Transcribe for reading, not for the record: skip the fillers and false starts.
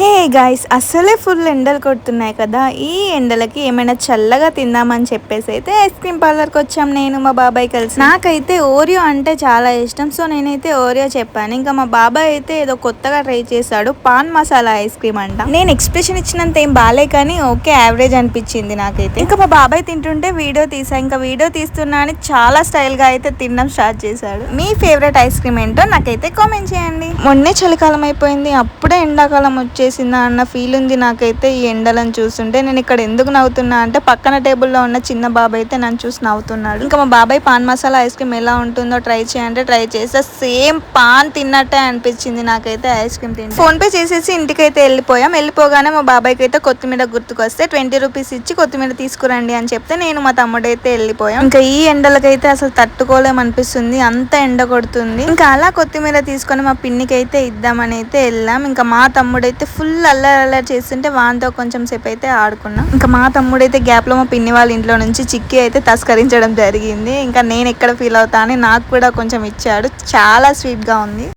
Hey guys, అసలే full ఎండలు కొడుతున్నాయి కదా. ఈ ఎండలకి ఏమైనా చల్లగా తిందామని చెప్పేసి అయితే ఐస్ క్రీమ్ పార్లర్కి వచ్చాం, నేను మా బాబాయ్ కలిసి. నాకైతే ఓరియో అంటే చాలా ఇష్టం, సో నేనైతే ఓరియో చెప్పాను. ఇంకా మా బాబాయ్ అయితే ఏదో కొత్తగా ట్రై చేశాడు, పాన్ మసాలా ఐస్ క్రీమ్ అంట. నేను ఎక్స్ప్రెషన్ ఇచ్చినంత ఏం బాలే కానీ ఓకే, యావరేజ్ అనిపించింది నాకైతే. ఇంకా మా బాబాయ్ తింటుంటే వీడియో తీసా. ఇంకా వీడియో తీస్తున్నా అని చాలా స్టైల్ గా అయితే తినడం స్టార్ట్ చేశాడు. మీ ఫేవరెట్ ఐస్ క్రీమ్ ఏంటో నాకైతే కామెంట్ చేయండి. మొన్నే చలికాలం అయిపోయింది, అప్పుడే ఎండాకాలం వచ్చేసిందా అన్న ఫీల్ ఉంది నాకైతే. ఈ ఎండలను చూస్తుంటే నేను ఇక్కడ ఎందుకు నవ్వుతున్నా అంటే పక్కన టేబుల్లో ఉన్న చిన్న బాబాయ్ అయితే నన్ను చూసి నవ్వుతున్నాడు. ఇంకా మా బాబాయ్ పాన్ మసాలా ఐస్ క్రీమ్ ఎలా ఉంటుందో ట్రై చేయంటే ట్రై చేస్తే సేమ్ పాన్ తిన్నట్టే అనిపించింది నాకైతే ఐస్ క్రీమ్ తింటే. ఫోన్ పే చేసేసి ఇంటికైతే వెళ్ళిపోయాం. వెళ్ళిపోగానే మా బాబాయ్కి అయితే కొత్తిమీర గుర్తుకొస్తే 20 రూపీస్ ఇచ్చి కొత్తిమీర తీసుకురండి అని చెప్తే నేను మా తమ్ముడైతే వెళ్ళిపోయాం. ఇంకా ఈ ఎండలకైతే అసలు తట్టుకోలేమనిపిస్తుంది, అంత ఎండ కొడుతుంది. ఇంకా అలా కొత్తిమీర తీసుకొని మా పిన్నికి అయితే ఇద్దామని అయితే వెళ్ళాం. ఇంకా మా తమ్ముడైతే ఫుల్ అల్లరి చేస్తుంటే వాంతో కొంచెం సేపు అయితే ఆడుకున్నాం. ఇంకా మా తమ్ముడైతే గ్యాప్ లో మా పిన్ని వాళ్ళ ఇంట్లో నుంచి చిక్కీ అయితే తస్కరించడం జరిగింది. ఇంకా నేను ఎక్కడ ఫీల్ అవుతా అని నాకు కూడా కొంచెం ఇచ్చాడు, చాలా స్వీట్ గా ఉంది.